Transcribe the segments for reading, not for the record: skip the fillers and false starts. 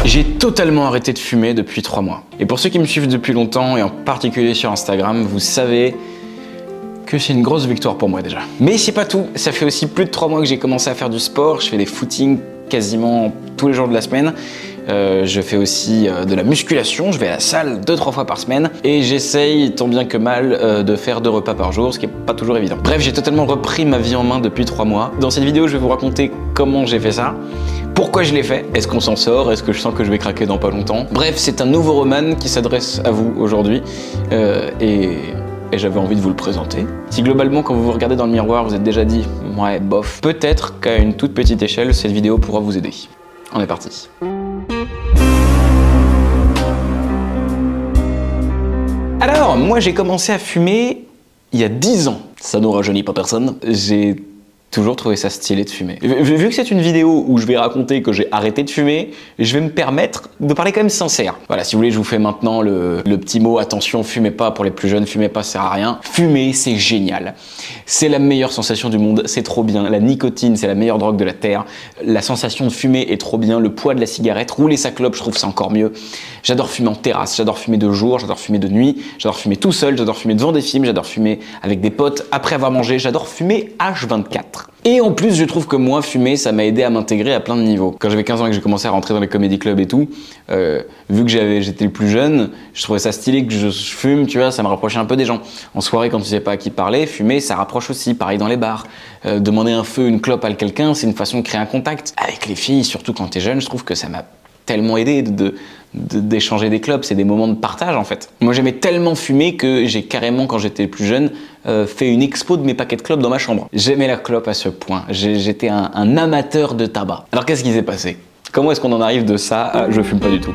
J'ai totalement arrêté de fumer depuis 3 mois. Et pour ceux qui me suivent depuis longtemps, et en particulier sur Instagram, vous savez que c'est une grosse victoire pour moi déjà. Mais c'est pas tout, ça fait aussi plus de 3 mois que j'ai commencé à faire du sport, je fais des footings quasiment tous les jours de la semaine. Je fais aussi de la musculation, je vais à la salle 2-3 fois par semaine et j'essaye tant bien que mal de faire 2 repas par jour, ce qui n'est pas toujours évident. Bref, j'ai totalement repris ma vie en main depuis 3 mois. Dans cette vidéo, je vais vous raconter comment j'ai fait ça, pourquoi je l'ai fait, est-ce qu'on s'en sort, est-ce que je sens que je vais craquer dans pas longtemps. Bref, c'est un nouveau roman qui s'adresse à vous aujourd'hui et j'avais envie de vous le présenter. Si globalement, quand vous vous regardez dans le miroir, vous êtes déjà dit « ouais, bof », peut-être qu'à une toute petite échelle, cette vidéo pourra vous aider. On est parti. Alors, moi j'ai commencé à fumer il y a 10 ans. Ça ne rajeunit pas personne. J'ai toujours trouvé ça stylé de fumer. Vu que c'est une vidéo où je vais raconter que j'ai arrêté de fumer, je vais me permettre de parler quand même sincère. Voilà, si vous voulez, je vous fais maintenant le petit mot, attention, fumez pas, pour les plus jeunes, fumez pas, ça sert à rien. Fumer, c'est génial. C'est la meilleure sensation du monde, c'est trop bien. La nicotine, c'est la meilleure drogue de la Terre. La sensation de fumer est trop bien. Le poids de la cigarette, rouler sa clope, je trouve ça encore mieux. J'adore fumer en terrasse, j'adore fumer de jour, j'adore fumer de nuit, j'adore fumer tout seul, j'adore fumer devant des films, j'adore fumer avec des potes après avoir mangé, j'adore fumer H24. Et en plus, je trouve que moi, fumer, ça m'a aidé à m'intégrer à plein de niveaux. Quand j'avais 15 ans et que j'ai commencé à rentrer dans les comédie clubs et tout, vu que j'étais le plus jeune, je trouvais ça stylé que je fume, tu vois, ça me rapprochait un peu des gens. En soirée, quand tu sais pas à qui parler, fumer, ça rapproche aussi, pareil dans les bars. Demander un feu, une clope à quelqu'un, c'est une façon de créer un contact. Avec les filles, surtout quand t'es jeune, je trouve que ça m'a tellement aidé d'échanger des clopes, c'est des moments de partage en fait. Moi j'aimais tellement fumer que j'ai carrément, quand j'étais plus jeune, fait une expo de mes paquets de clopes dans ma chambre. J'aimais la clope à ce point, j'étais un amateur de tabac. Alors qu'est-ce qui s'est passé? Comment est-ce qu'on en arrive de ça à je fume pas du tout?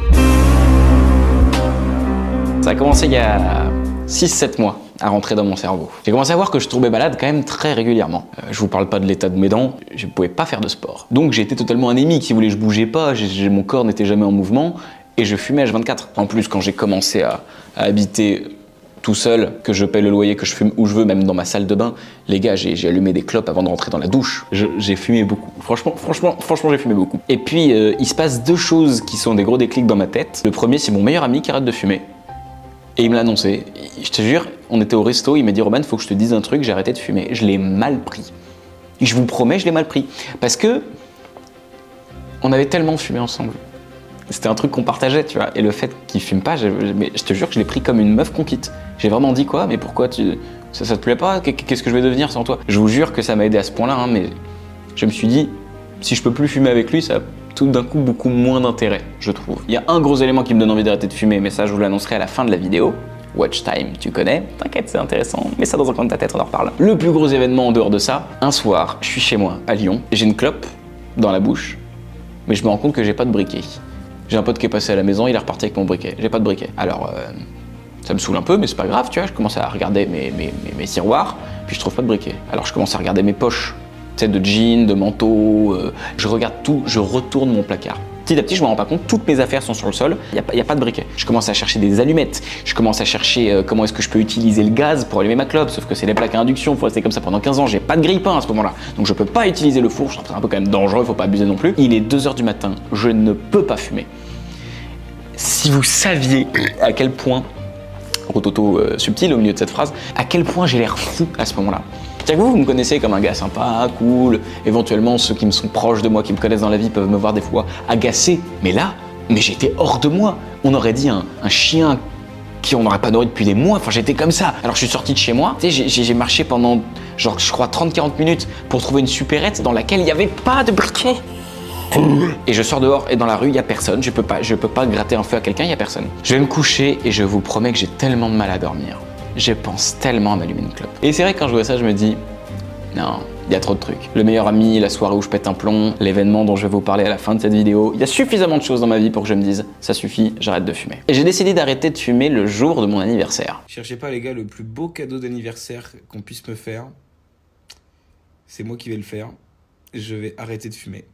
Ça a commencé il y a 6-7 mois à rentrer dans mon cerveau. J'ai commencé à voir que je tombais malade quand même très régulièrement. Je vous parle pas de l'état de mes dents, je pouvais pas faire de sport. Donc j'étais totalement anémique, si vous voulez, je bougeais pas, mon corps n'était jamais en mouvement et je fumais H24. En plus, quand j'ai commencé à habiter tout seul, que je paye le loyer, que je fume où je veux, même dans ma salle de bain, les gars, j'ai allumé des clopes avant de rentrer dans la douche. J'ai fumé beaucoup. Franchement, j'ai fumé beaucoup. Et puis, il se passe 2 choses qui sont des gros déclics dans ma tête. Le premier, c'est mon meilleur ami qui arrête de fumer. Et il me l'a annoncé. Je te jure, on était au resto, il m'a dit « Roman, faut que je te dise un truc, j'ai arrêté de fumer. » Je l'ai mal pris. Et je vous promets, je l'ai mal pris. Parce que on avait tellement fumé ensemble. C'était un truc qu'on partageait, tu vois. Et le fait qu'il fume pas, mais je te jure que je l'ai pris comme une meuf qu'on quitte. J'ai vraiment dit quoi? Mais pourquoi ça te plaît pas? Qu'est-ce que je vais devenir sans toi? Je vous jure que ça m'a aidé à ce point-là, hein, mais je me suis dit, si je peux plus fumer avec lui, ça a tout d'un coup beaucoup moins d'intérêt, je trouve. Il y a un gros élément qui me donne envie d'arrêter de fumer, mais ça je vous l'annoncerai à la fin de la vidéo. Watch time, tu connais, t'inquiète, c'est intéressant, mets ça dans un coin de ta tête, on en reparle. Le plus gros événement en dehors de ça, un soir, je suis chez moi, à Lyon, j'ai une clope dans la bouche, mais je me rends compte que j'ai pas de briquet. J'ai un pote qui est passé à la maison, il est reparti avec mon briquet, j'ai pas de briquet. Alors, ça me saoule un peu, mais c'est pas grave, tu vois, je commence à regarder mes tiroirs, puis je trouve pas de briquet. Alors je commence à regarder mes poches, tu sais, de jeans, de manteaux, je regarde tout, je retourne mon placard. Petit à petit, je me rends pas compte, toutes mes affaires sont sur le sol, il n'y a pas de briquet. Je commence à chercher des allumettes, je commence à chercher comment est-ce que je peux utiliser le gaz pour allumer ma clope, sauf que c'est des plaques à induction, faut rester comme ça pendant 15 ans, j'ai pas de grille-pain à ce moment-là, donc je peux pas utiliser le four, je trouve ça un peu quand même dangereux, faut pas abuser non plus. Il est 2 h du matin, je ne peux pas fumer. Si vous saviez à quel point, rototo subtil au milieu de cette phrase, à quel point j'ai l'air fou à ce moment-là. C'est-à-dire que vous me connaissez comme un gars sympa, cool, éventuellement ceux qui me sont proches de moi, qui me connaissent dans la vie peuvent me voir des fois agacé, mais là, j'étais hors de moi. On aurait dit un chien qui on n'aurait pas nourri depuis des mois, enfin j'étais comme ça. Alors je suis sorti de chez moi, tu sais, j'ai marché pendant genre je crois 30-40 minutes pour trouver une supérette dans laquelle il n'y avait pas de briquet. Et je sors dehors et dans la rue, il n'y a personne, je peux pas gratter un feu à quelqu'un, il n'y a personne. Je vais me coucher et je vous promets que j'ai tellement de mal à dormir. Je pense tellement à m'allumer une clope. Et c'est vrai que quand je vois ça, je me dis, non, il y a trop de trucs. Le meilleur ami, la soirée où je pète un plomb, l'événement dont je vais vous parler à la fin de cette vidéo. Il y a suffisamment de choses dans ma vie pour que je me dise, ça suffit, j'arrête de fumer. Et j'ai décidé d'arrêter de fumer le jour de mon anniversaire. Cherchez pas les gars, le plus beau cadeau d'anniversaire qu'on puisse me faire, c'est moi qui vais le faire. Je vais arrêter de fumer.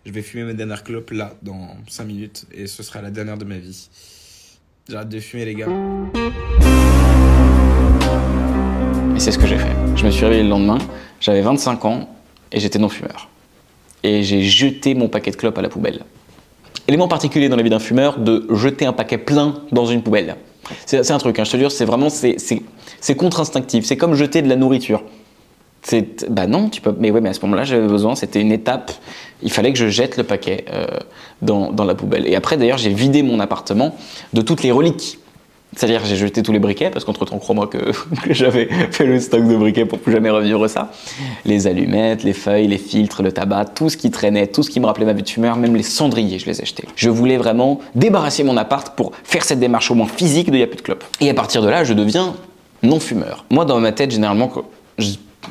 Je vais fumer ma dernière clope là, dans 5 minutes, et ce sera la dernière de ma vie. J'arrête de fumer les gars. Et c'est ce que j'ai fait. Je me suis réveillé le lendemain, j'avais 25 ans et j'étais non-fumeur. Et j'ai jeté mon paquet de clopes à la poubelle. élément particulier dans la vie d'un fumeur de jeter un paquet plein dans une poubelle. C'est un truc, hein, je te jure, c'est vraiment, c'est contre-instinctif, c'est comme jeter de la nourriture. Bah non, tu peux, mais ouais, mais à ce moment-là, j'avais besoin, c'était une étape, il fallait que je jette le paquet dans la poubelle. Et après, d'ailleurs, j'ai vidé mon appartement de toutes les reliques. C'est-à-dire j'ai jeté tous les briquets, parce qu'entre-temps, crois-moi que j'avais fait le stock de briquets pour plus jamais revivre ça. Les allumettes, les feuilles, les filtres, le tabac, tout ce qui traînait, tout ce qui me rappelait ma vie de fumeur, même les cendriers, je les ai jetés. Je voulais vraiment débarrasser mon appart pour faire cette démarche au moins physique de « il n'y a plus de clope ». Et à partir de là, je deviens non-fumeur. Moi, dans ma tête, généralement,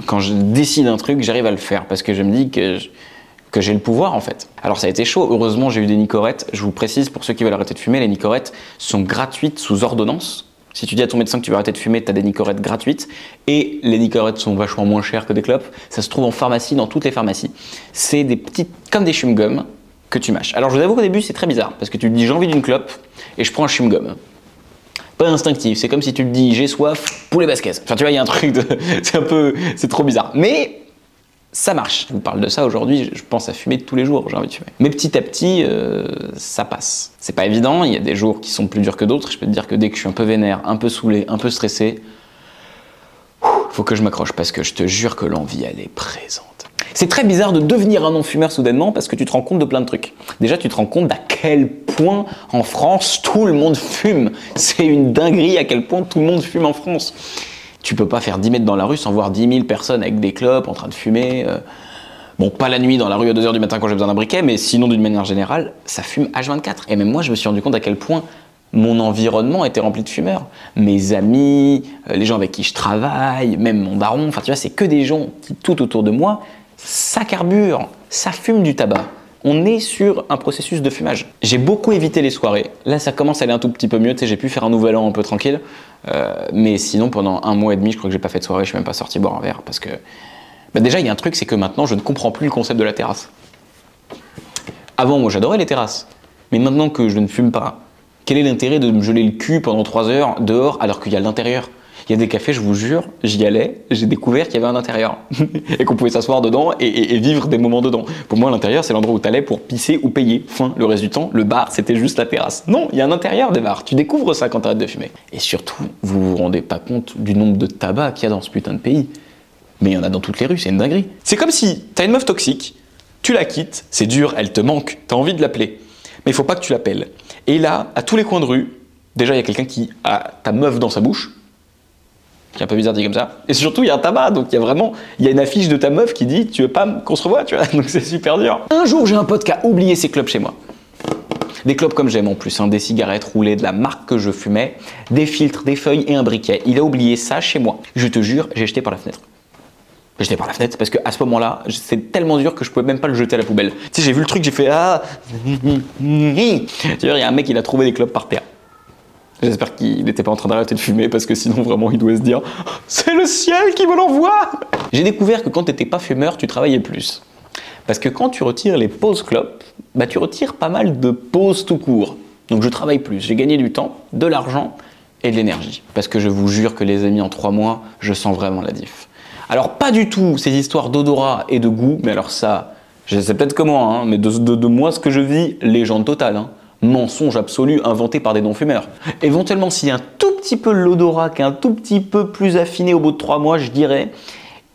quand je décide un truc, j'arrive à le faire, parce que je me dis que j'ai le pouvoir en fait. Alors ça a été chaud, heureusement j'ai eu des nicorettes. Je vous précise, pour ceux qui veulent arrêter de fumer, les nicorettes sont gratuites sous ordonnance. Si tu dis à ton médecin que tu veux arrêter de fumer, tu as des nicorettes gratuites. Et les nicorettes sont vachement moins chères que des clopes. Ça se trouve en pharmacie, dans toutes les pharmacies. C'est des petites, comme des chewing-gums que tu mâches. Alors je vous avoue qu'au début c'est très bizarre, parce que tu te dis j'ai envie d'une clope et je prends un chewing-gum. Pas instinctif, c'est comme si tu te dis j'ai soif, poulet basquez. Enfin tu vois, il y a un truc de... c'est trop bizarre. Mais ça marche. Je vous parle de ça aujourd'hui, je pense à fumer tous les jours, j'ai envie de fumer. Mais petit à petit, ça passe. C'est pas évident, il y a des jours qui sont plus durs que d'autres. Je peux te dire que dès que je suis un peu vénère, un peu saoulé, un peu stressé, faut que je m'accroche parce que je te jure que l'envie, elle est présente. C'est très bizarre de devenir un non-fumeur soudainement parce que tu te rends compte de plein de trucs. Déjà, tu te rends compte d'à quel point en France, tout le monde fume. C'est une dinguerie à quel point tout le monde fume en France. Tu peux pas faire 10 mètres dans la rue sans voir 10 000 personnes avec des clopes en train de fumer. Bon, pas la nuit dans la rue à 2 h du matin quand j'ai besoin d'un briquet, mais sinon d'une manière générale, ça fume H24. Et même moi, je me suis rendu compte à quel point mon environnement était rempli de fumeurs. Mes amis, les gens avec qui je travaille, même mon daron, enfin tu vois, c'est que des gens qui tout autour de moi, ça carbure, ça fume du tabac. On est sur un processus de fumage. J'ai beaucoup évité les soirées. Là, ça commence à aller un tout petit peu mieux. Tu sais, j'ai pu faire un nouvel an un peu tranquille. Mais sinon, pendant 1 mois et demi, je crois que j'ai pas fait de soirée. Je suis même pas sorti boire un verre parce que... Bah déjà, il y a un truc, c'est que maintenant, je ne comprends plus le concept de la terrasse. Avant, moi, j'adorais les terrasses. Mais maintenant que je ne fume pas, quel est l'intérêt de me geler le cul pendant 3 heures dehors alors qu'il y a l'intérieur ? Il y a des cafés, je vous jure, j'y allais, j'ai découvert qu'il y avait un intérieur et qu'on pouvait s'asseoir dedans et vivre des moments dedans. Pour moi, l'intérieur, c'est l'endroit où tu allais pour pisser ou payer. Fin, le reste du temps, le bar, c'était juste la terrasse. Non, il y a un intérieur des bars. Tu découvres ça quand tu arrêtes de fumer. Et surtout, vous vous rendez pas compte du nombre de tabac qu'il y a dans ce putain de pays. Mais il y en a dans toutes les rues, c'est une dinguerie. C'est comme si t'as une meuf toxique, tu la quittes, c'est dur, elle te manque, t'as envie de l'appeler. Mais il faut pas que tu l'appelles. Et là, à tous les coins de rue, déjà, il y a quelqu'un qui a ta meuf dans sa bouche. Qui est un peu bizarre dit comme ça. Et surtout, il y a un tabac, donc il y a une affiche de ta meuf qui dit « tu veux pas qu'on se revoie ?» tu vois, donc c'est super dur. Un jour, j'ai un pote qui a oublié ses clopes chez moi. Des clopes comme j'aime en plus, hein, des cigarettes roulées de la marque que je fumais, des filtres, des feuilles et un briquet. Il a oublié ça chez moi. Je te jure, j'ai jeté par la fenêtre. J'ai jeté par la fenêtre parce qu'à ce moment-là, c'est tellement dur que je pouvais même pas le jeter à la poubelle. Tu sais, j'ai vu le truc, j'ai fait « ah !» Tu vois, il y a un mec, il a trouvé des clopes par terre. J'espère qu'il n'était pas en train d'arrêter de fumer parce que sinon vraiment il doit se dire « c'est le ciel qui me l'envoie !» J'ai découvert que quand tu n'étais pas fumeur, tu travaillais plus. Parce que quand tu retires les pauses clopes, bah tu retires pas mal de pauses tout court. Donc je travaille plus, j'ai gagné du temps, de l'argent et de l'énergie. Parce que je vous jure que les amis, en 3 mois, je sens vraiment la diff. Alors pas du tout ces histoires d'odorat et de goût, mais alors ça, c'est peut-être que moi, hein, mais de moi ce que je vis, légende totale. Hein. Mensonge absolu inventé par des non-fumeurs. Éventuellement, s'il y a un tout petit peu l'odorat qui est un tout petit peu plus affiné au bout de 3 mois, je dirais,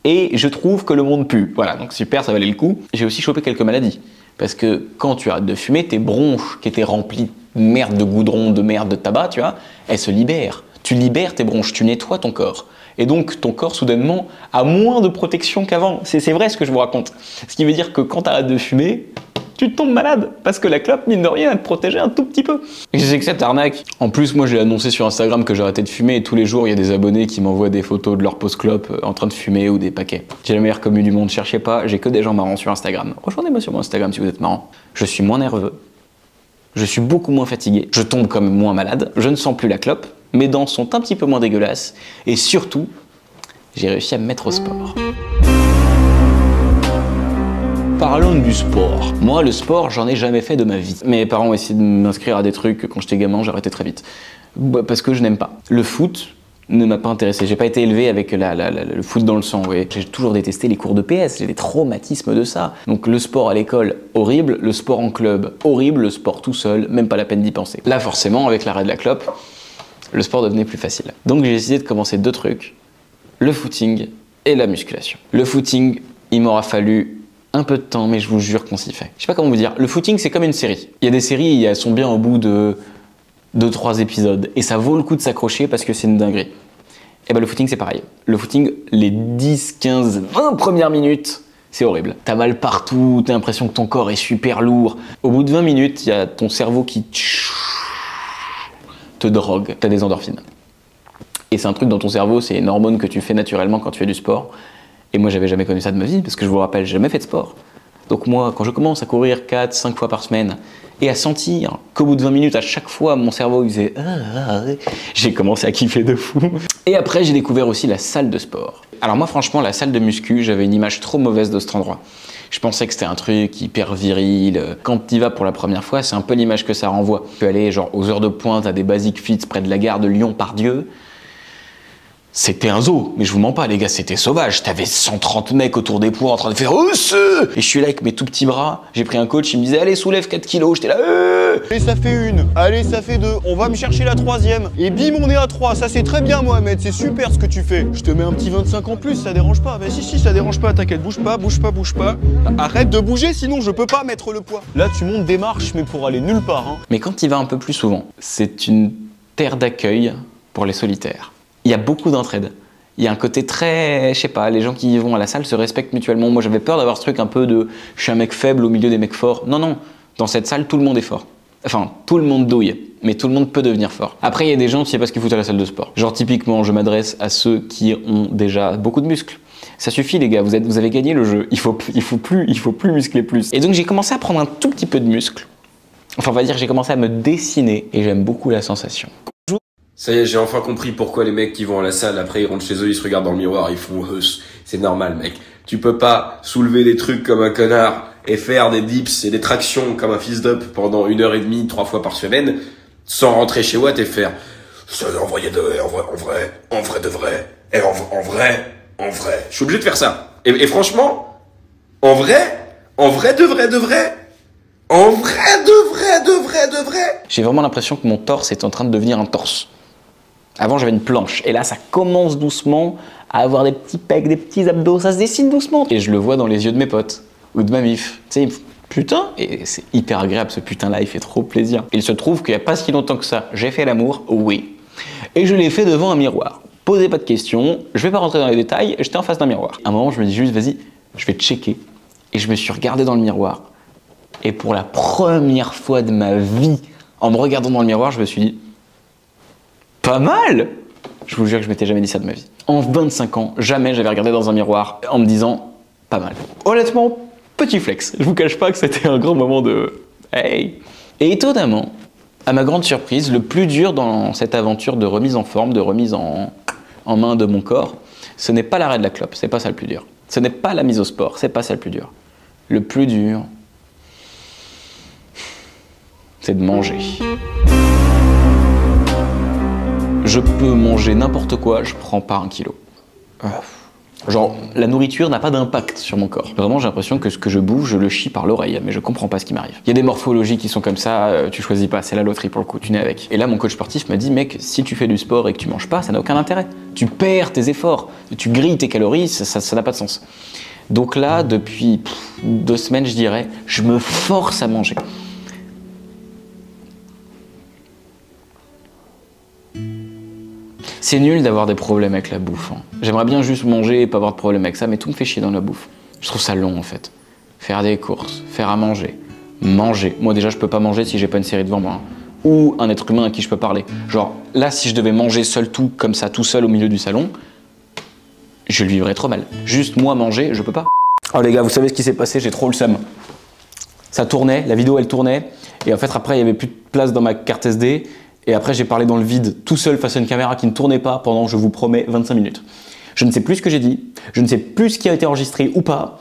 et je trouve que le monde pue. Voilà, donc super, ça valait le coup. J'ai aussi chopé quelques maladies. Parce que quand tu arrêtes de fumer, tes bronches qui étaient remplies de merde de goudron, de merde de tabac, tu vois, elles se libèrent. Tu libères tes bronches, tu nettoies ton corps. Et donc, ton corps, soudainement, a moins de protection qu'avant. C'est vrai ce que je vous raconte. Ce qui veut dire que quand tu arrêtes de fumer, tu tombes malade, parce que la clope, mine de rien, elle te protégeait un tout petit peu. Et c'est que cette arnaque. En plus, moi, j'ai annoncé sur Instagram que j'arrêtais de fumer, et tous les jours, il y a des abonnés qui m'envoient des photos de leur pause clope en train de fumer ou des paquets. J'ai la meilleure commu du monde, cherchez pas, j'ai que des gens marrants sur Instagram. Rejoignez-moi sur mon Instagram si vous êtes marrant. Je suis moins nerveux, je suis beaucoup moins fatigué, je tombe comme moins malade, je ne sens plus la clope, mes dents sont un petit peu moins dégueulasses, et surtout, j'ai réussi à me mettre au sport. Parlons du sport. Moi, le sport, j'en ai jamais fait de ma vie. Mes parents ont essayé de m'inscrire à des trucs quand j'étais gamin, j'ai arrêté très vite. Parce que je n'aime pas. Le foot, ne m'a pas intéressé. J'ai pas été élevé avec le foot dans le sang. Ouais. J'ai toujours détesté les cours de PS, j'ai des traumatismes de ça. Donc le sport à l'école, horrible. Le sport en club, horrible. Le sport tout seul, même pas la peine d'y penser. Là, forcément, avec l'arrêt de la clope, le sport devenait plus facile. Donc j'ai décidé de commencer 2 trucs, le footing et la musculation. Le footing, il m'aura fallu un peu de temps, mais je vous jure qu'on s'y fait. Je sais pas comment vous dire, le footing c'est comme une série. Il y a des séries, elles sont bien au bout de 2-3 épisodes, et ça vaut le coup de s'accrocher parce que c'est une dinguerie. Et ben le footing c'est pareil. Le footing, les 10, 15, 20 premières minutes, c'est horrible. T'as mal partout, t'as l'impression que ton corps est super lourd. Au bout de 20 minutes, il y a ton cerveau qui te drogue, t'as des endorphines. Et c'est un truc dans ton cerveau, c'est une hormone que tu fais naturellement quand tu fais du sport. Et moi, j'avais jamais connu ça de ma vie, parce que je vous rappelle, j'ai jamais fait de sport. Donc moi, quand je commence à courir 4-5 fois par semaine, et à sentir qu'au bout de 20 minutes, à chaque fois, mon cerveau il faisait j'ai commencé à kiffer de fou. Et après, j'ai découvert aussi la salle de sport. Alors moi, franchement, la salle de muscu, j'avais une image trop mauvaise de cet endroit. Je pensais que c'était un truc hyper viril. Quand tu y vas pour la première fois, c'est un peu l'image que ça renvoie. Tu peux aller genre aux heures de pointe à des Basic Fit près de la gare de Lyon-Pardieu. C'était un zoo, mais je vous mens pas les gars, c'était sauvage. T'avais 130 mecs autour des poids en train de faire et je suis là avec mes tout petits bras, j'ai pris un coach, il me disait allez soulève 4 kilos, j'étais là Allez ça fait 1, allez ça fait 2, on va me chercher la 3e. Et bim on est à 3, ça c'est très bien Mohamed, c'est super ce que tu fais. Je te mets un petit 25 en plus, ça dérange pas. Bah si ça dérange pas, t'inquiète, bouge pas. Arrête de bouger sinon je peux pas mettre le poids. Là tu montes des marches mais pour aller nulle part hein. Mais quand tu y vas un peu plus souvent, c'est une terre d'accueil pour les solitaires. Il y a beaucoup d'entraide. Il y a un côté très, je sais pas, les gens qui y vont à la salle se respectent mutuellement. Moi, j'avais peur d'avoir ce truc un peu de je suis un mec faible au milieu des mecs forts. Non, dans cette salle, tout le monde est fort. Enfin, tout le monde douille, mais tout le monde peut devenir fort. Après, il y a des gens, tu sais pas ce qu'ils foutent à la salle de sport. Genre, typiquement, je m'adresse à ceux qui ont déjà beaucoup de muscles. Ça suffit, les gars, vous avez gagné le jeu. Il faut plus muscler plus. Et donc, j'ai commencé à prendre un tout petit peu de muscle. Enfin, on va dire, j'ai commencé à me dessiner et j'aime beaucoup la sensation. Ça y est, j'ai enfin compris pourquoi les mecs qui vont à la salle, après ils rentrent chez eux, ils se regardent dans le miroir, ils font c'est normal mec. Tu peux pas soulever des trucs comme un connard et faire des dips et des tractions comme un fils d'up pendant 1h30, 3 fois par semaine, sans rentrer chez Watt et faire ça en vrai de vrai. Je suis obligé de faire ça. Et franchement, en vrai de vrai. J'ai vraiment l'impression que mon torse est en train de devenir un torse. Avant, j'avais une planche. Et là, ça commence doucement à avoir des petits pecs, des petits abdos. Ça se dessine doucement. Et je le vois dans les yeux de mes potes ou de ma mif. Tu sais, putain. Et c'est hyper agréable, ce putain-là. Il fait trop plaisir. Il se trouve qu'il n'y a pas si longtemps que ça, j'ai fait l'amour. Oui. Et je l'ai fait devant un miroir. Posez pas de questions. Je vais pas rentrer dans les détails. J'étais en face d'un miroir. À un moment, je me dis juste, vas-y, je vais checker. Et je me suis regardé dans le miroir. Et pour la première fois de ma vie, en me regardant dans le miroir, je me suis dit pas mal. Je vous jure que je m'étais jamais dit ça de ma vie. En 25 ans, jamais j'avais regardé dans un miroir en me disant pas mal. Honnêtement, petit flex. Je vous cache pas que c'était un grand moment de hey. Et étonnamment, à ma grande surprise, le plus dur dans cette aventure de remise en forme, de remise en main de mon corps, ce n'est pas l'arrêt de la clope, c'est pas ça le plus dur. Ce n'est pas la mise au sport, c'est pas ça le plus dur. Le plus dur, c'est de manger. Je peux manger n'importe quoi, je prends pas 1 kilo. Genre, la nourriture n'a pas d'impact sur mon corps. Vraiment, j'ai l'impression que ce que je bouffe, je le chie par l'oreille, mais je comprends pas ce qui m'arrive. Il y a des morphologies qui sont comme ça, tu choisis pas, c'est la loterie pour le coup, tu nais avec. Et là, mon coach sportif m'a dit, mec, si tu fais du sport et que tu manges pas, ça n'a aucun intérêt. Tu perds tes efforts, tu grilles tes calories, ça n'a pas de sens. Donc là, depuis 2 semaines, je dirais, je me force à manger. C'est nul d'avoir des problèmes avec la bouffe. Hein. J'aimerais bien juste manger et pas avoir de problème avec ça, mais tout me fait chier dans la bouffe. Je trouve ça long en fait. Faire des courses, faire à manger, manger. Moi déjà je peux pas manger si j'ai pas une série devant moi. Hein. Ou un être humain à qui je peux parler. Genre là si je devais manger seul tout, comme ça, tout seul au milieu du salon, je le vivrais trop mal. Juste moi manger, je peux pas. Oh les gars, vous savez ce qui s'est passé, j'ai trop le seum. Ça tournait, la vidéo elle tournait, et en fait après il y avait plus de place dans ma carte SD. Et après, j'ai parlé dans le vide, tout seul face à une caméra qui ne tournait pas pendant, je vous promets, 25 minutes. Je ne sais plus ce que j'ai dit, je ne sais plus ce qui a été enregistré ou pas.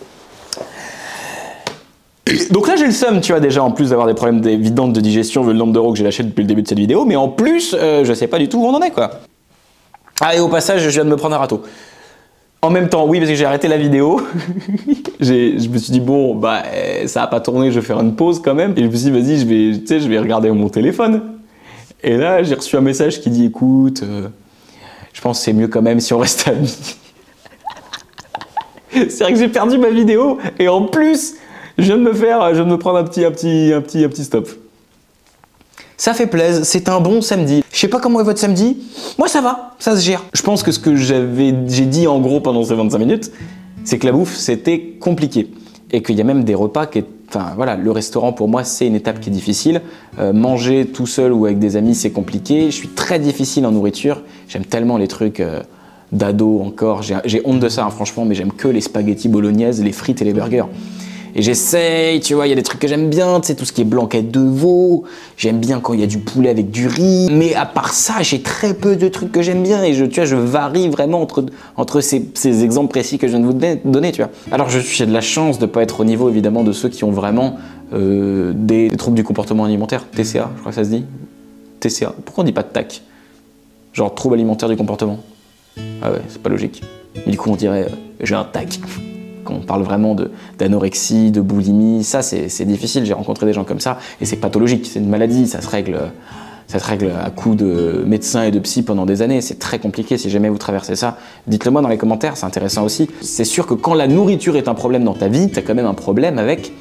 Donc là, j'ai le seum, tu vois, déjà, en plus d'avoir des problèmes évidents de digestion, vu le nombre d'euros que j'ai lâché depuis le début de cette vidéo, mais en plus, je sais pas du tout où on en est, quoi. Ah, et au passage, je viens de me prendre un râteau. En même temps, oui, parce que j'ai arrêté la vidéo. Je me suis dit, bon, bah, ça n'a pas tourné, je vais faire une pause quand même. Et je me suis dit, vas-y, je vais regarder mon téléphone. Et là, j'ai reçu un message qui dit, écoute, je pense que c'est mieux quand même si on reste amis. C'est vrai que j'ai perdu ma vidéo. Et en plus, je viens de me prendre un petit stop. Ça fait plaisir, c'est un bon samedi. Je sais pas comment est votre samedi, moi ça va, ça se gère. Je pense que ce que j'ai dit en gros pendant ces 25 minutes, c'est que la bouffe c'était compliqué. Et qu'il y a même des repas qui... Enfin voilà, le restaurant pour moi c'est une étape qui est difficile. Manger tout seul ou avec des amis c'est compliqué. Je suis très difficile en nourriture, j'aime tellement les trucs d'ado encore. J'ai honte de ça hein, franchement, mais j'aime que les spaghettis bolognaises, les frites et les burgers. Et j'essaye, tu vois, il y a des trucs que j'aime bien, tu sais, tout ce qui est blanquette de veau, j'aime bien quand il y a du poulet avec du riz, mais à part ça, j'ai très peu de trucs que j'aime bien et tu vois, je varie vraiment entre ces exemples précis que je viens de vous donner, tu vois. Alors j'ai de la chance de ne pas être au niveau, évidemment, de ceux qui ont vraiment des troubles du comportement alimentaire, TCA, je crois que ça se dit. TCA, pourquoi on dit pas de TAC? Genre trouble alimentaire du comportement. Ah ouais, c'est pas logique. Mais du coup, on dirait j'ai un TAC. Quand on parle vraiment d'anorexie, de boulimie, ça c'est difficile, j'ai rencontré des gens comme ça et c'est pathologique, c'est une maladie, ça se règle à coup de médecin et de psy pendant des années, c'est très compliqué. Si jamais vous traversez ça, dites-le moi dans les commentaires, c'est intéressant aussi. C'est sûr que quand la nourriture est un problème dans ta vie, t'as quand même un problème avec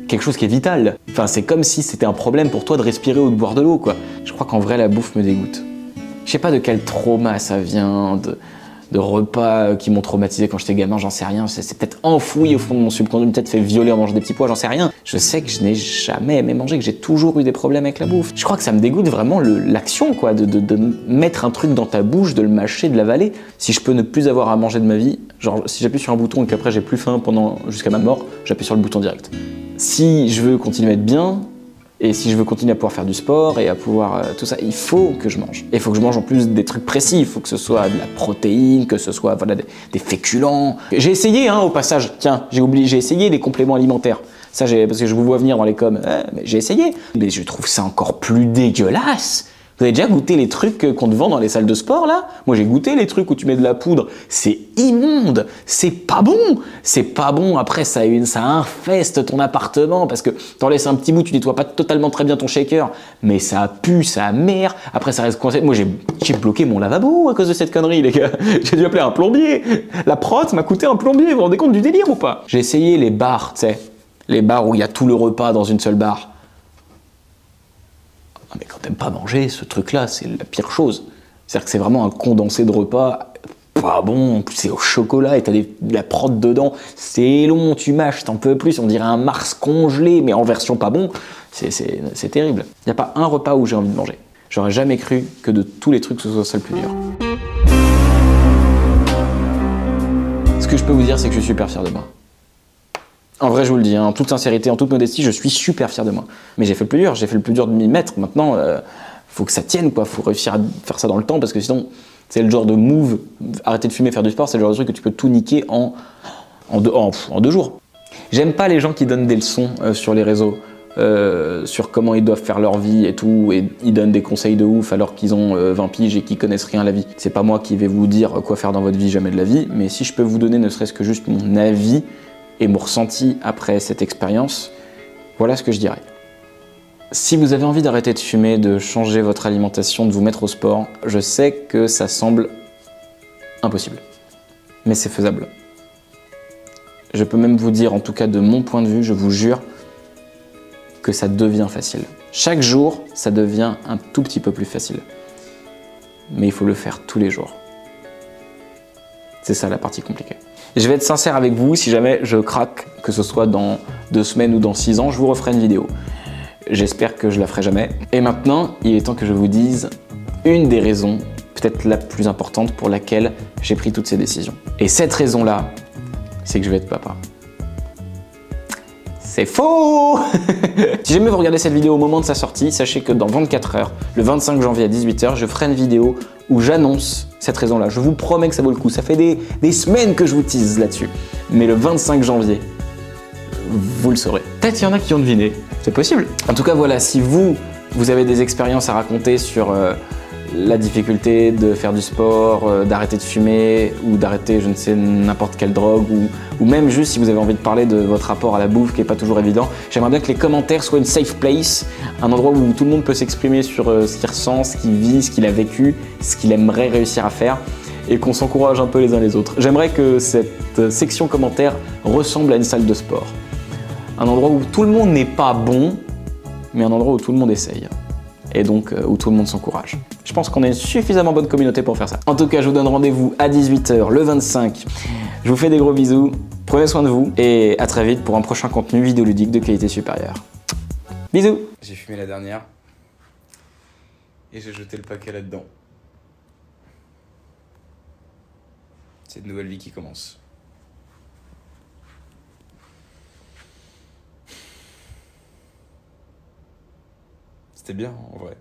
quelque chose qui est vital. Enfin c'est comme si c'était un problème pour toi de respirer ou de boire de l'eau quoi. Je crois qu'en vrai la bouffe me dégoûte. Je sais pas de quel trauma ça vient, de repas qui m'ont traumatisé quand j'étais gamin, j'en sais rien. C'est peut-être enfoui au fond de mon subconscient, peut-être fait violer en mangeant des petits pois, j'en sais rien. Je sais que je n'ai jamais aimé manger, que j'ai toujours eu des problèmes avec la bouffe. Je crois que ça me dégoûte vraiment l'action, quoi, de mettre un truc dans ta bouche, de le mâcher, de l'avaler. Si je peux ne plus avoir à manger de ma vie, genre si j'appuie sur un bouton et qu'après j'ai plus faim jusqu'à ma mort, j'appuie sur le bouton direct. Si je veux continuer à être bien, et si je veux continuer à pouvoir faire du sport et à pouvoir tout ça, il faut que je mange. Et il faut que je mange en plus des trucs précis. Il faut que ce soit de la protéine, que ce soit voilà, des féculents. J'ai essayé au passage, tiens, j'ai essayé les compléments alimentaires. Ça, parce que je vous vois venir dans les coms, mais j'ai essayé. Mais je trouve ça encore plus dégueulasse. Vous avez déjà goûté les trucs qu'on te vend dans les salles de sport là? Moi j'ai goûté les trucs où tu mets de la poudre, c'est immonde, c'est pas bon. C'est pas bon, après ça infeste ton appartement parce que t'en laisses un petit bout, tu nettoies pas totalement très bien ton shaker, mais ça pue, ça merde, après ça reste coincé. Moi j'ai bloqué mon lavabo à cause de cette connerie les gars, j'ai dû appeler un plombier. La prot m'a coûté un plombier, vous vous rendez compte du délire ou pas? J'ai essayé les bars, tu sais, les bars où il y a tout le repas dans une seule barre. Mais quand t'aimes pas manger, ce truc-là, c'est la pire chose. C'est-à-dire que c'est vraiment un condensé de repas, pas bon, c'est au chocolat et t'as de la prod dedans, c'est long, tu mâches, t'en peux plus, on dirait un Mars congelé, mais en version pas bon, c'est terrible. Il n'y a pas un repas où j'ai envie de manger. J'aurais jamais cru que de tous les trucs, ce soit ça le plus dur. Ce que je peux vous dire, c'est que je suis super fier de moi. En vrai, je vous le dis, en toute sincérité, en toute modestie, je suis super fier de moi. Mais j'ai fait le plus dur de m'y mettre. Maintenant, faut que ça tienne, quoi. Faut réussir à faire ça dans le temps, parce que sinon, c'est le genre de move, arrêter de fumer, faire du sport, c'est le genre de truc que tu peux tout niquer en 2 jours. J'aime pas les gens qui donnent des leçons sur les réseaux, sur comment ils doivent faire leur vie et tout, et ils donnent des conseils de ouf alors qu'ils ont 20 piges et qu'ils connaissent rien à la vie. C'est pas moi qui vais vous dire quoi faire dans votre vie, jamais de la vie, mais si je peux vous donner ne serait-ce que juste mon avis, et mon ressenti après cette expérience, voilà ce que je dirais. Si vous avez envie d'arrêter de fumer, de changer votre alimentation, de vous mettre au sport, je sais que ça semble impossible, mais c'est faisable. Je peux même vous dire, en tout cas de mon point de vue, je vous jure, que ça devient facile. Chaque jour, ça devient un tout petit peu plus facile. Mais il faut le faire tous les jours. C'est ça la partie compliquée. Je vais être sincère avec vous, si jamais je craque, que ce soit dans 2 semaines ou dans 6 ans, je vous referai une vidéo. J'espère que je la ferai jamais. Et maintenant, il est temps que je vous dise une des raisons, peut-être la plus importante pour laquelle j'ai pris toutes ces décisions. Et cette raison-là, c'est que je vais être papa. C'est faux. Si jamais vous regardez cette vidéo au moment de sa sortie, sachez que dans 24 heures, le 25 janvier à 18 h, je ferai une vidéo où j'annonce cette raison-là. Je vous promets que ça vaut le coup. Ça fait des semaines que je vous tease là-dessus. Mais le 25 janvier, vous le saurez. Peut-être qu'il y en a qui ont deviné. C'est possible. En tout cas, voilà, si vous avez des expériences à raconter sur la difficulté de faire du sport, d'arrêter de fumer ou d'arrêter je ne sais n'importe quelle drogue ou même juste si vous avez envie de parler de votre rapport à la bouffe qui n'est pas toujours évident. J'aimerais bien que les commentaires soient une safe place, un endroit où tout le monde peut s'exprimer sur ce qu'il ressent, ce qu'il vit, ce qu'il a vécu, ce qu'il aimerait réussir à faire et qu'on s'encourage un peu les uns les autres. J'aimerais que cette section commentaires ressemble à une salle de sport. Un endroit où tout le monde n'est pas bon, mais un endroit où tout le monde essaye. Et donc où tout le monde s'encourage. Je pense qu'on est une suffisamment bonne communauté pour faire ça. En tout cas, je vous donne rendez-vous à 18 h le 25. Je vous fais des gros bisous, prenez soin de vous et à très vite pour un prochain contenu vidéoludique de qualité supérieure. Bisous. J'ai fumé la dernière et j'ai jeté le paquet là-dedans. C'est une nouvelle vie qui commence. C'était bien en vrai.